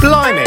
Blimey!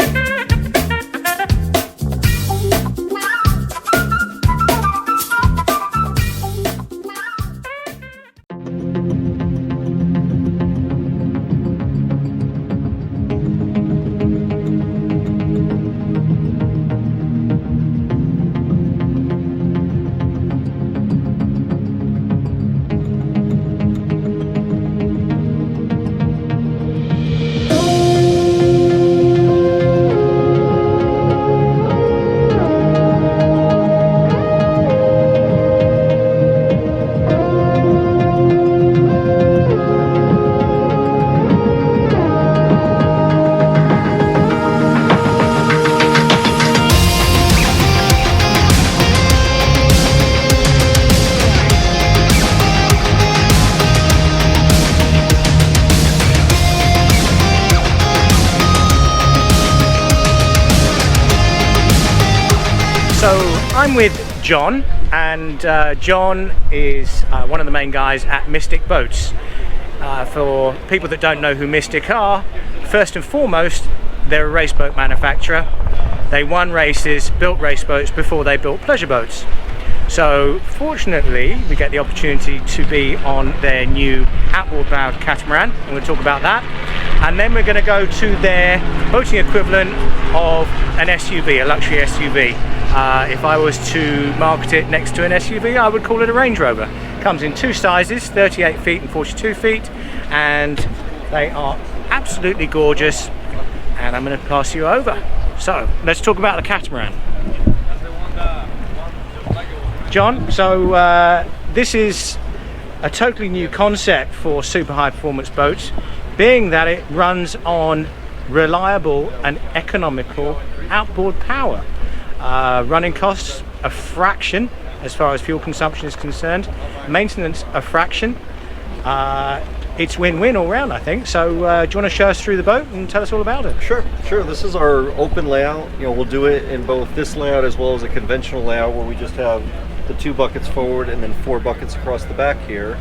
So I'm with John, and John is one of the main guys at Mystic Boats. For people that don't know who Mystic are, first and foremost, they're a race boat manufacturer. They won races, built race boats before they built pleasure boats. So fortunately, we get the opportunity to be on their new outboard powered catamaran, and we'll talk about that. And then we're going to go to their boating equivalent of an SUV, a luxury SUV. If I was to market it next to an SUV, I would call it a Range Rover. Comes in two sizes, 38 feet and 42 feet, and they are absolutely gorgeous. And I'm going to pass you over. So let's talk about the catamaran. John, so this is a totally new concept for super high performance boats, being that it runs on reliable and economical outboard power. Running costs a fraction as far as fuel consumption is concerned, maintenance a fraction. It's win-win all round, I think. So do you want to show us through the boat and tell us all about it? Sure. This is our open layout. We'll do it in both this layout as well as a conventional layout where we just have the 2 buckets forward and then 4 buckets across the back here.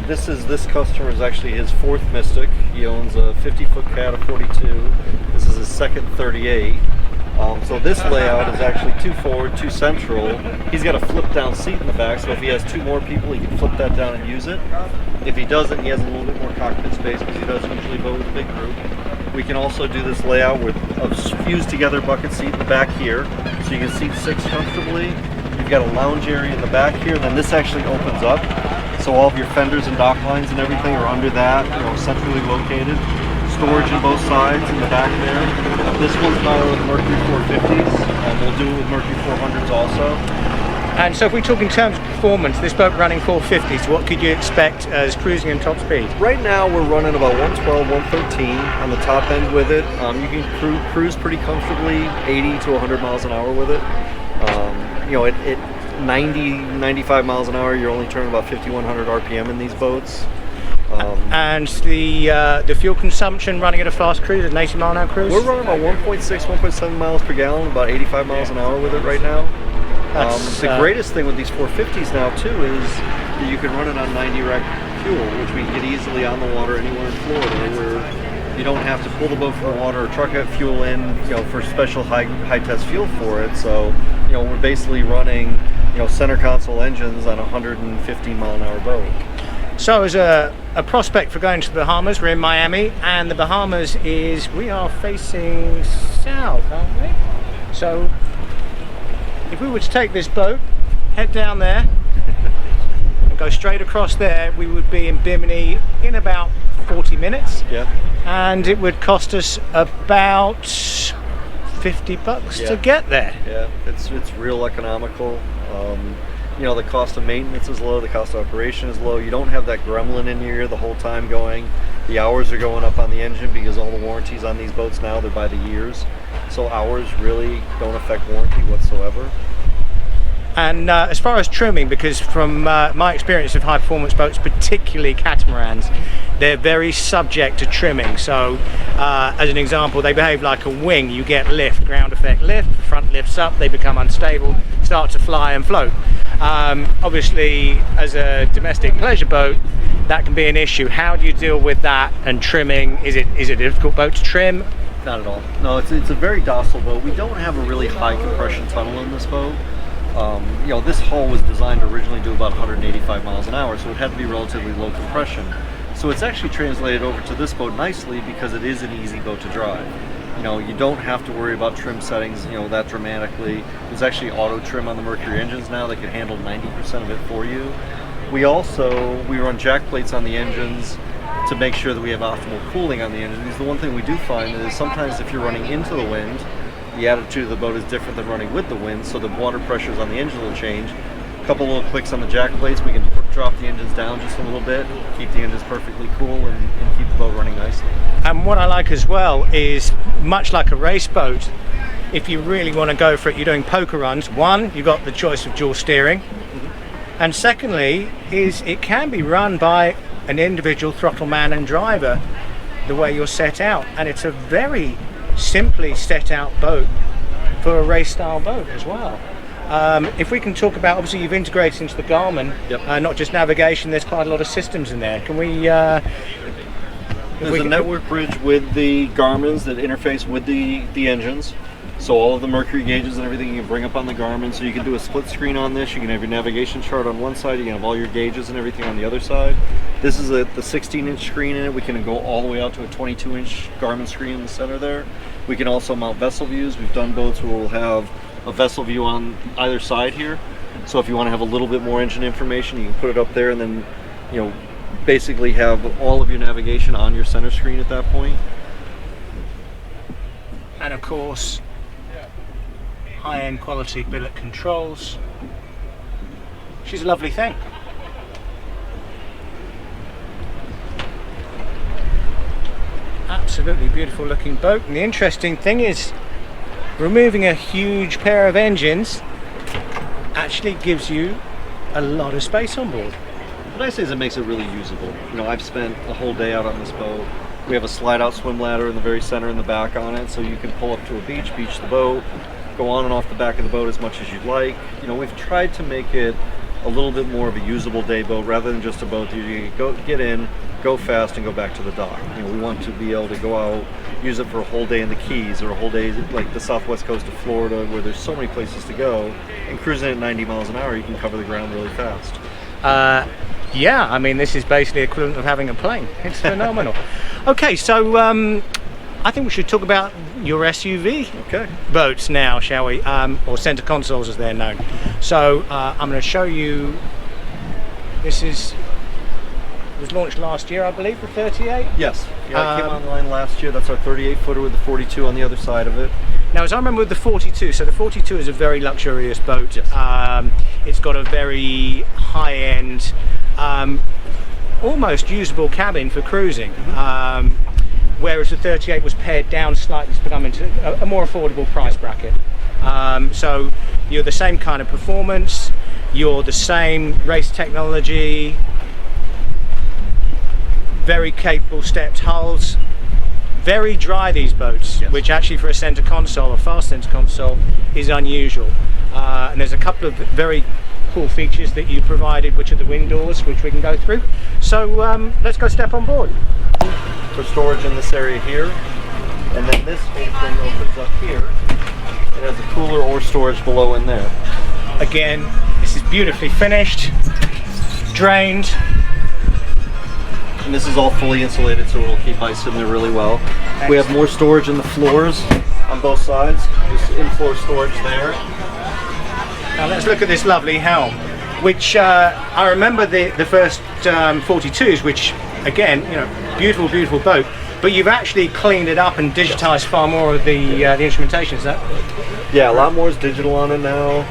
This customer is actually his 4th Mystic. He owns a 50-foot Cat, a 42. This is his 2nd 38. So this layout is actually 2 forward, 2 central. He's got a flip down seat in the back, so if he has 2 more people, he can flip that down and use it. If he doesn't, he has a little bit more cockpit space because he doesn't usually boat with a big group. We can also do this layout with a fused together bucket seat in the back here, so you can seat 6 comfortably. You've got a lounge area in the back here, then this actually opens up. So all of your fenders and dock lines and everything are under that, centrally located. Storage on both sides in the back there. This one's mounted with Mercury 450s, and we'll do it with Mercury 400s also. And so if we talk in terms of performance, this boat running 450s, what could you expect as cruising and top speed? Right now we're running about 112, 113 on the top end with it. You can cruise pretty comfortably, 80 to 100 miles an hour with it. At 90, 95 miles an hour, you're only turning about 5,100 RPM in these boats. And the fuel consumption running at a fast cruise, an 80 mile an hour cruise? We're running about 1.6, 1.7 miles per gallon, about 85 miles an hour with it right now. The greatest thing with these 450s now too is that you can run it on 90 rec fuel, which we can get easily on the water anywhere in Florida, where you don't have to pull the boat from the water or truck that fuel in, for special high test fuel for it. So, we're basically running, center console engines on a 115 mile an hour boat. So as a prospect for going to the Bahamas, we're in Miami, and the Bahamas we are facing south, aren't we? So if we were to take this boat, head down there, and go straight across there, we would be in Bimini in about 40 minutes. Yeah. And it would cost us about $50 to get there. Yeah, it's real economical. The cost of maintenance is low, the cost of operation is low. You don't have that gremlin in your ear the whole time going. The hours are going up on the engine because all the warranties on these boats now, they're by the years. So hours really don't affect warranty whatsoever. And as far as trimming, because from my experience of high performance boats, particularly catamarans, they're very subject to trimming. So as an example, they behave like a wing. You get lift, ground effect lift, the front lifts up, they become unstable, start to fly and float. Obviously, as a domestic pleasure boat, that can be an issue. How do you deal with that and trimming? Is it a difficult boat to trim? Not at all. No, it's a very docile boat. We don't have a really high compression tunnel in this boat. You know, this hull was designed to originally do about 185 miles an hour, so it had to be relatively low compression. So it's actually translated over to this boat nicely because it is an easy boat to drive. You know, you don't have to worry about trim settings, you know, that dramatically. There's actually auto trim on the Mercury engines now that can handle 90% of it for you. We run jack plates on the engines to make sure that we have optimal cooling on the engines. The one thing we do find is sometimes if you're running into the wind, the attitude of the boat is different than running with the wind, so the water pressures on the engine will change. A couple little clicks on the jack plates, we can drop the engines down just a little bit, keep the engines perfectly cool, and keep the boat running nicely. And what I like as well is, much like a race boat, if you really want to go for it, you're doing poker runs. One, you've got the choice of dual steering, and secondly, is it can be run by an individual throttle man and driver the way you're set out, and it's a very simply set out boat for a race style boat as well. If we can talk about, obviously you've integrated into the Garmin, not just navigation, there's quite a lot of systems in there. Can we there's a network bridge with the Garmins that interface with the engines. So all of the mercury gauges and everything you can bring up on the Garmin. So you can do a split screen on this. You can have your navigation chart on one side. You can have all your gauges and everything on the other side. This is the 16-inch screen in it. We can go all the way out to a 22-inch Garmin screen in the center there. We can also mount vessel views. We've done boats where we'll have a vessel view on either side here. So if you want to have a little bit more engine information, you can put it up there and then, you know, basically have all of your navigation on your center screen at that point. And of course, high-end quality billet controls. She's a lovely thing. Absolutely beautiful looking boat. And the interesting thing is, removing a huge pair of engines actually gives you a lot of space on board. What I say is it makes it really usable. You know, I've spent a whole day out on this boat. We have a slide-out swim ladder in the very center and the back on it, so you can pull up to a beach the boat, go on and off the back of the boat as much as you'd like. You know, we've tried to make it a little bit more of a usable day boat rather than just a boat that you can get in, go fast, and go back to the dock. You know, we want to be able to go out, use it for a whole day in the Keys or a whole day like the southwest coast of Florida, where there's so many places to go. And cruising at 90 miles an hour, you can cover the ground really fast. Yeah, I mean, this is basically equivalent of having a plane. It's phenomenal. Okay, so I think we should talk about your SUV boats now, shall we? Or center consoles as they're known. So I'm going to show you, this was launched last year, I believe, the 38? Yes, yeah, it came online last year. That's our 38 footer with the 42 on the other side of it. Now, as I remember with the 42, so the 42 is a very luxurious boat. Yes. It's got a very high-end, almost usable cabin for cruising. Whereas the 38 was pared down slightly to become into a more affordable price bracket. So you're the same kind of performance, you're the same race technology, very capable stepped hulls, very dry these boats, yes, which actually for a center console, a fast center console, is unusual. And there's a couple of very cool features that you provided, which are the wind doors, which we can go through. So let's go step on board. For storage in this area here, and then this whole thing opens up here. It has a cooler or storage below in there. Again, this is beautifully finished, drained. And this is all fully insulated, so it'll keep ice in there really well. Excellent. We have more storage in the floors on both sides. Just in-floor storage there. Now let's look at this lovely helm, which I remember the first 42s, which again, you know, beautiful, beautiful boat. But you've actually cleaned it up and digitized far more of the instrumentation. Is that? Yeah, a lot more is digital on it now.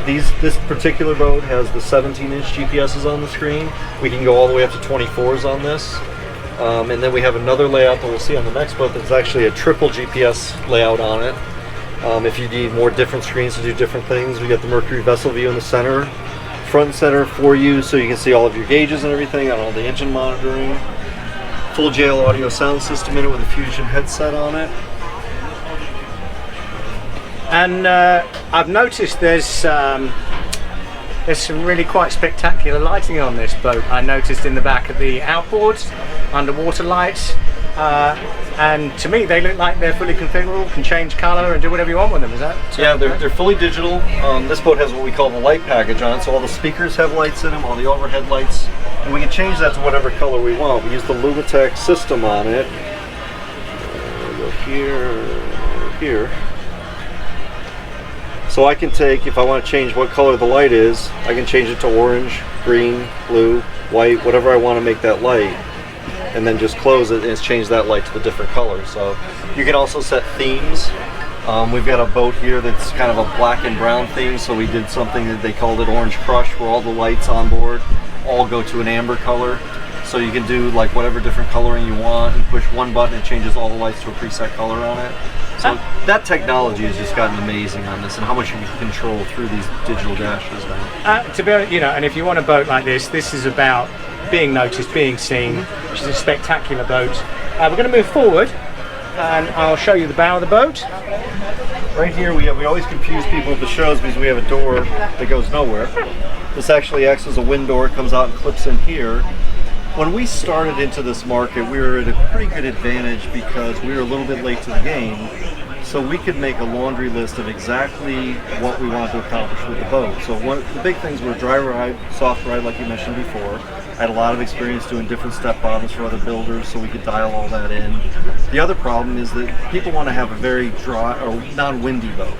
This particular boat has the 17-inch GPSs on the screen. We can go all the way up to 24s on this. And then we have another layout that we'll see on the next boat that's actually a triple GPS layout on it. If you need more different screens to do different things, we got the Mercury vessel view in the center, front and center for you, so you can see all of your gauges and everything, on all the engine monitoring. Full JL audio sound system in it with a Fusion headset on it. And I've noticed there's some really quite spectacular lighting on this boat. I noticed in the back of the outboards, underwater lights. And to me, they look like they're fully configurable, can change color and do whatever you want with them. Is that? Yeah, they're fully digital. This boat has what we call the light package on it, so all the speakers have lights in them, all the overhead lights, and we can change that to whatever color we want. We use the Lumitech system on it. Go here. So I can take, if I want to change what color the light is, I can change it to orange, green, blue, white, whatever I want to make that light, and then just close it and it's changed that light to the different colors. So you can also set themes. We've got a boat here that's kind of a black and brown theme, so we did something that they called it Orange Crush, where all the lights on board all go to an amber color. So you can do like whatever different coloring you want and push one button, it changes all the lights to a preset color on it. So that technology has just gotten amazing on this, and how much you can control through these digital dashes now. To be honest, and if you want a boat like this is about being noticed, being seen, which is a spectacular boat. We're going to move forward, and I'll show you the bow of the boat. Right here, we always confuse people at the shows because we have a door that goes nowhere. This actually acts as a wind door. It comes out and clips in here. When we started into this market, we were at a pretty good advantage because we were a little bit late to the game. So we could make a laundry list of exactly what we wanted to accomplish with the boat. So the big things were dry ride, soft ride, like you mentioned before. I had a lot of experience doing different step bottoms for other builders, so we could dial all that in. The other problem is that people want to have a very dry or non-windy boat.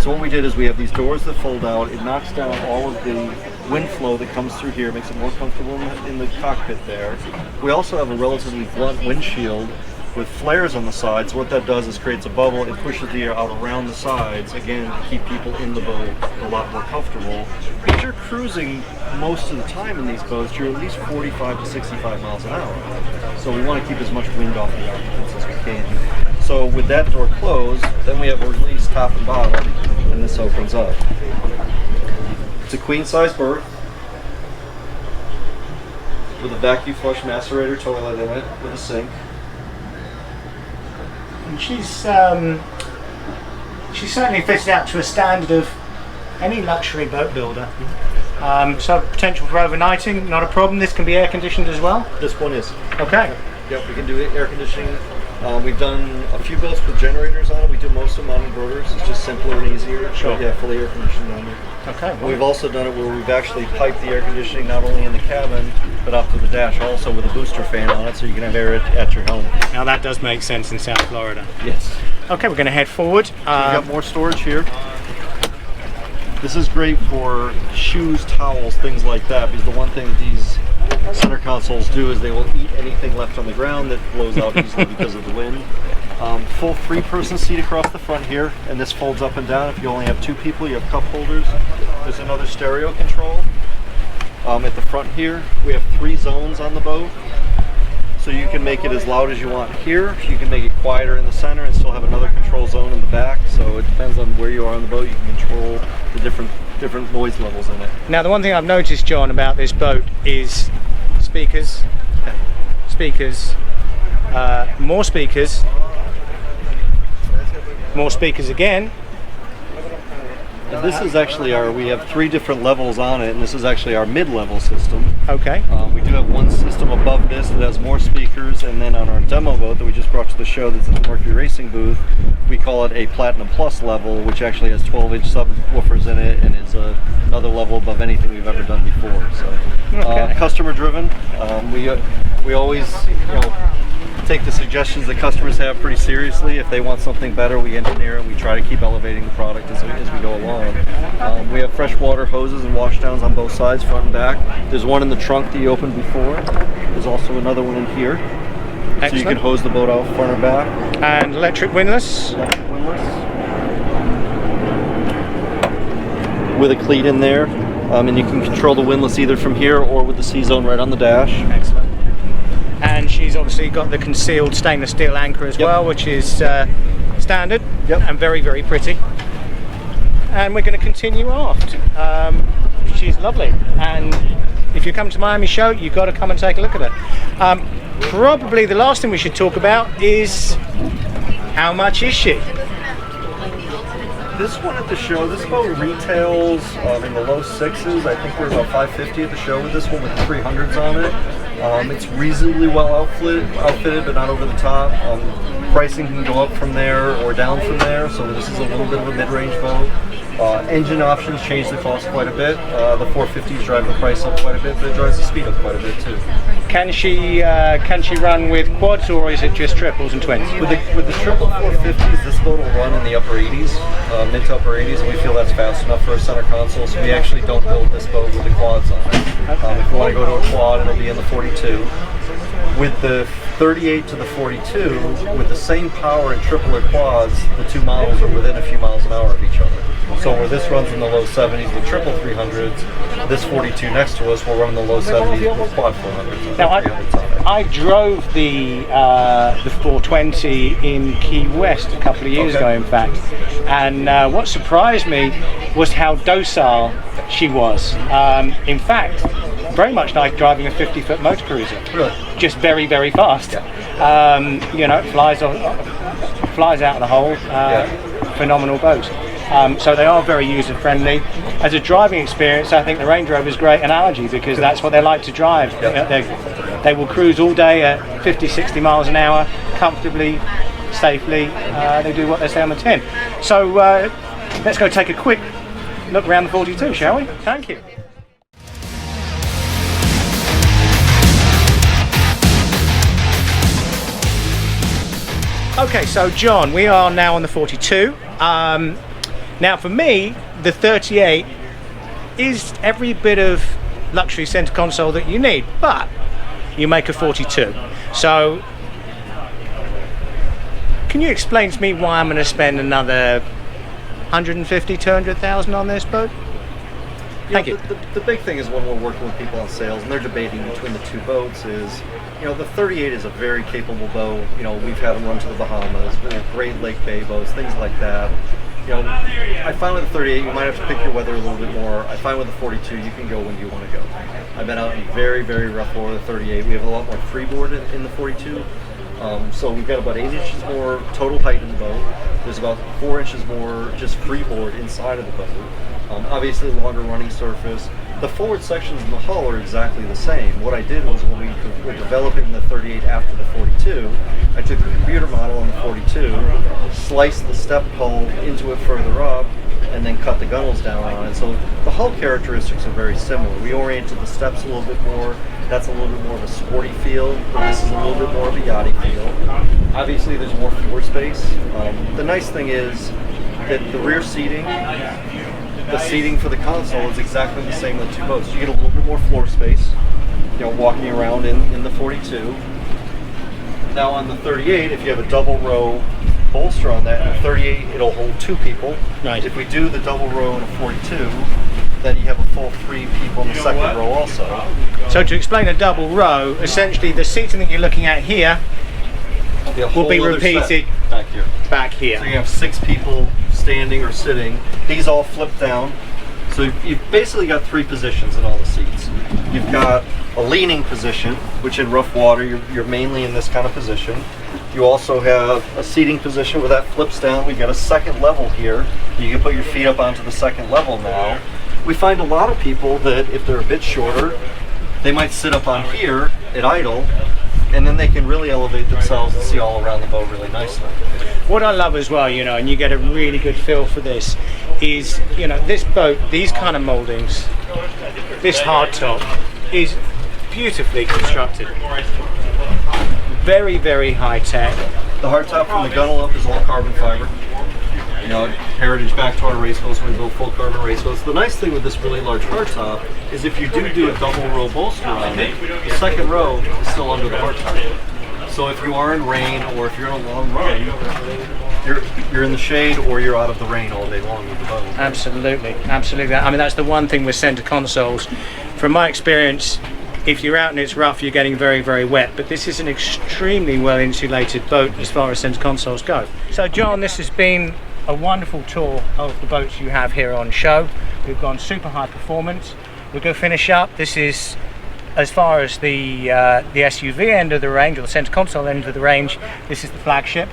So what we did is we have these doors that fold out. It knocks down all of the wind flow that comes through here, makes it more comfortable in the cockpit there. We also have a relatively blunt windshield with flares on the sides. So what that does is creates a bubble. It pushes the air out around the sides, again, to keep people in the boat a lot more comfortable. If you're cruising most of the time in these boats, you're at least 45 to 65 miles an hour. So we want to keep as much wind off the occupants as we can. So with that door closed, then we have a release top and bottom, and this opens up. It's a queen size berth with a vacuum flush macerator toilet in it with a sink. And she's certainly fitted out to a standard of any luxury boat builder. So potential for overnighting, not a problem. This can be air conditioned as well. This one is. Okay. Yep, we can do air conditioning. We've done a few boats with generators on it. We do most of them on inverters. It's just simpler and easier. Sure. Yeah, fully air conditioned on there. Okay. And we've also done it where we've actually piped the air conditioning not only in the cabin but up to the dash also with a booster fan on it, so you can have air at your home. Now that does make sense in South Florida. Yes. Okay, we're going to head forward. We've got more storage here. This is great for shoes, towels, things like that, because the one thing that these center consoles do is they will eat anything left on the ground that blows out easily because of the wind. Full 3-person seat across the front here, and this folds up and down. If you only have 2 people, you have cup holders. There's another stereo control. At the front here, we have 3 zones on the boat. So you can make it as loud as you want here. You can make it quieter in the center and still have another control zone in the back. So it depends on where you are on the boat. You can control the different noise levels in it. Now the one thing I've noticed, John, about this boat is speakers, more speakers, more speakers again. And this is actually we have 3 different levels on it, and this is actually our mid-level system. Okay. We do have one system above this that has more speakers, and then on our demo boat that we just brought to the show that's at the Mercury Racing booth, we call it a Platinum Plus level, which actually has 12-inch subwoofers in it and is another level above anything we've ever done before. So, Okay. customer driven. We always, take the suggestions that customers have pretty seriously. If they want something better, we engineer it. We try to keep elevating the product as we go along. We have freshwater hoses and washdowns on both sides, front and back. There's one in the trunk that you opened before. There's also another one in here. Excellent. So you can hose the boat out front or back. And electric windlass. Windlass. With a cleat in there. And you can control the windlass either from here or with the C-zone right on the dash. Excellent. And she's obviously got the concealed stainless steel anchor as well, which is standard and very, very pretty. And we're going to continue aft. She's lovely, and if you come to Miami Show, you've got to come and take a look at her. Probably the last thing we should talk about is how much is she? This one at the show, this boat retails in the low 6s. I think we're about $550 at the show with this one with 300s on it. It's reasonably well outfitted, but not over the top. Pricing can go up from there or down from there, so this is a little bit of a mid-range boat. Engine options change the cost quite a bit. The 450s drive the price up quite a bit, but it drives the speed up quite a bit too. Can she run with quads, or is it just triples and twins? With the triple 450s, this boat will run in the upper 80s, mid to upper 80s, and we feel that's fast enough for a center console, so we actually don't build this boat with the quads on it. If you want to go to a quad, it'll be in the 42. With the 38 to the 42, with the same power in triple or quads, the two models are within a few miles an hour of each other. So where this runs in the low 70s with triple 300s, this 42 next to us will run in the low 70s with quad 400s. Now I drove the 420 in Key West a couple of years ago, in fact, and what surprised me was how docile she was. In fact, very much like driving a 50-foot motor cruiser. Really? Just very, very fast. Yeah. You know, flies out of the hole. Phenomenal boat. So they are very user-friendly. As a driving experience, I think the Range Rover is a great analogy because that's what they like to drive. Yep. They will cruise all day at 50, 60 miles an hour, comfortably, safely. They do what they say on the tin. So let's go take a quick look around the 42, shall we? Thank you. Okay, so John, we are now on the 42. Now for me, the 38 is every bit of luxury center console that you need, but you make a 42. So can you explain to me why I'm going to spend another 150, 200,000 on this boat? Thank you. The big thing is when we're working with people on sales and they're debating between the two boats is, you know, the 38 is a very capable boat. You know, we've had them run to the Bahamas, great Lake Bay boats, things like that. You know, I find with the 38, you might have to pick your weather a little bit more. I find with the 42, you can go when you want to go. I've been out in very, very rough water with the 38. We have a lot more freeboard in the 42. So we've got about 8 inches more total height in the boat. There's about 4 inches more just freeboard inside of the boat. Obviously longer running surface. The forward sections in the hull are exactly the same. What I did was when we were developing the 38 after the 42, I took the computer model on the 42, sliced the step hull into it further up, and then cut the gunnels down on it. So the hull characteristics are very similar. We oriented the steps a little bit more. That's a little bit more of a sporty feel. This is a little bit more of a yachty feel. Obviously there's more floor space. The nice thing is that the rear seating, the seating for the console is exactly the same with the two boats. You get a little bit more floor space, you know, walking around in the 42. Now on the 38, if you have a double row bolster on that, in the 38 it'll hold 2 people. Right. If we do the double row in a 42, then you have a full 3 people in the second row also. So to explain a double row, essentially the seating that you're looking at here will be repeated back here. So you have 6 people standing or sitting. These all flip down. So you've basically got 3 positions in all the seats. You've got a leaning position, which in rough water you're mainly in this kind of position. You also have a seating position where that flips down. We've got a second level here. You can put your feet up onto the second level now. We find a lot of people that if they're a bit shorter, they might sit up on here at idle, and then they can really elevate themselves and see all around the boat really nicely. What I love as well, you know, and you get a really good feel for this, is, you know, this boat, these kind of moldings, this hardtop is beautifully constructed. Very, very high tech. The hardtop from the gunnel up is all carbon fiber. You know, heritage back to our race boats, we build full carbon race boats. The nice thing with this really large hardtop is if you do a double row bolster on it, the second row is still under the hardtop. So if you are in rain or if you're on a long run, you're in the shade or you're out of the rain all day long with the boat. Absolutely, absolutely. I mean, that's the one thing with center consoles. From my experience, if you're out and it's rough, you're getting very, very wet. But this is an extremely well insulated boat as far as center consoles go. So John, this has been a wonderful tour of the boats you have here on show. We've gone super high performance. We're going to finish up. This is, as far as the SUV end of the range, or the center console end of the range, this is the flagship.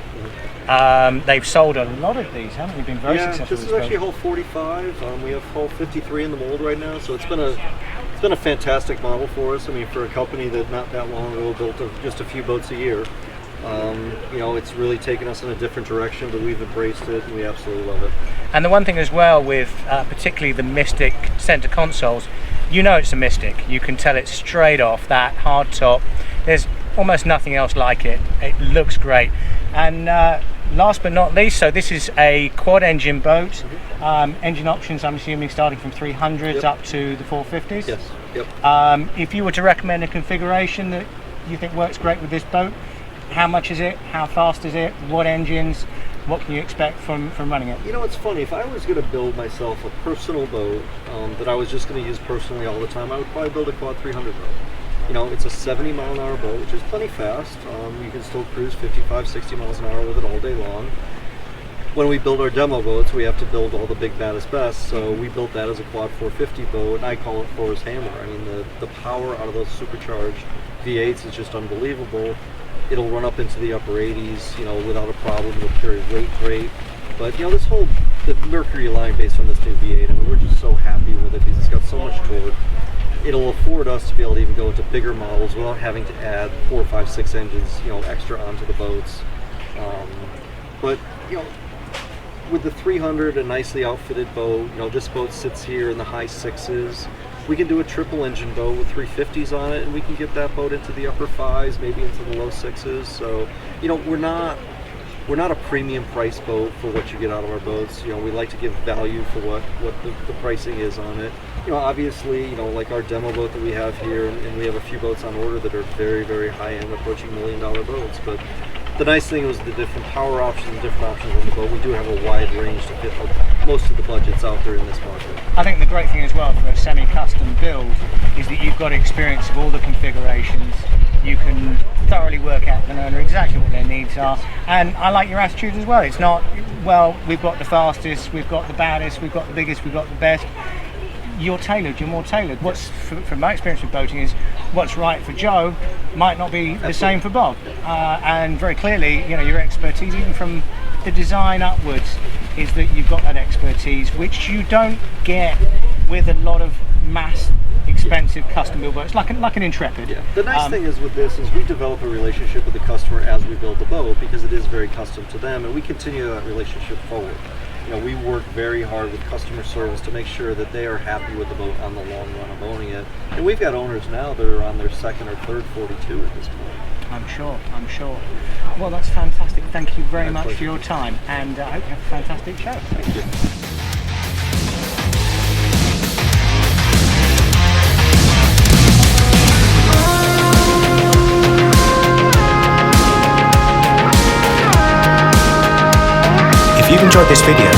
They've sold a lot of these, haven't they? Been very successful. This is actually hull 45. We have hull 53 in the mold right now, so it's been a It's been a fantastic model for us. I mean, for a company that not that long ago built just a few boats a year, you know, it's really taken us in a different direction, but we've embraced it and we absolutely love it. And the one thing as well with particularly the Mystic center consoles, you know it's a Mystic. You can tell it straight off, that hard top. There's almost nothing else like it. It looks great. And last but not least, so this is a quad engine boat. Engine options, I'm assuming, starting from 300s up to the 450s. Yes. Yep. If you were to recommend a configuration that you think works great with this boat, how much is it? How fast is it? What engines? What can you expect from running it? You know, it's funny. If I was going to build myself a personal boat that I was just going to use personally all the time, I would probably build a quad 300 boat. You know, it's a 70-mile-an-hour boat, which is plenty fast. You can still cruise 55, 60 miles an hour with it all day long. When we build our demo boats, we have to build all the big, baddest, best. So we built that as a quad 450 boat, and I call it Thor's Hammer. I mean, the power out of those supercharged V8s is just unbelievable. It'll run up into the upper 80s, you know, without a problem. It'll carry weight great. But, you know, the Mercury line based on this new V8, I mean, we're just so happy with it because it's got so much torque. It'll afford us to be able to even go into bigger models without having to add 4, 5, 6 engines, you know, extra onto the boats. But, you know, with the 300, a nicely outfitted boat, you know, this boat sits here in the high 6s. We can do a triple engine boat with 350s on it, and we can get that boat into the upper 5s, maybe into the low 6s. So, you know, we're not a premium price boat for what you get out of our boats. You know, we like to give value for what the pricing is on it. You know, obviously, you know, like our demo boat that we have here, and we have a few boats on order that are very, very high-end, approaching $1 million boats. But the nice thing was the different power options and different options on the boat. We do have a wide range to fit most of the budgets out there in this market. I think the great thing as well for a semi-custom build is that you've got experience of all the configurations. You can thoroughly work out the owner exactly what their needs are, and I like your attitude as well. It's not, well, we've got the fastest, we've got the baddest, we've got the biggest, we've got the best. You're tailored, you're more tailored. What's, from my experience with boating, is what's right for Joe might not be the same for Bob. And very clearly, you know, your expertise, even from the design upwards, is that you've got that expertise, which you don't get with a lot of mass expensive custom build boats, like an Intrepid. Yeah. The nice thing is with this is we develop a relationship with the customer as we build the boat, because it is very custom to them, and we continue that relationship forward. You know, we work very hard with customer service to make sure that they are happy with the boat on the long run of owning it. And we've got owners now that are on their second or third 42 at this point. I'm sure. Well, that's fantastic. Thank you very much for your time, and I hope you have a fantastic show. Thank you. If you've enjoyed this video,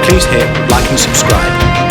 please hit like and subscribe.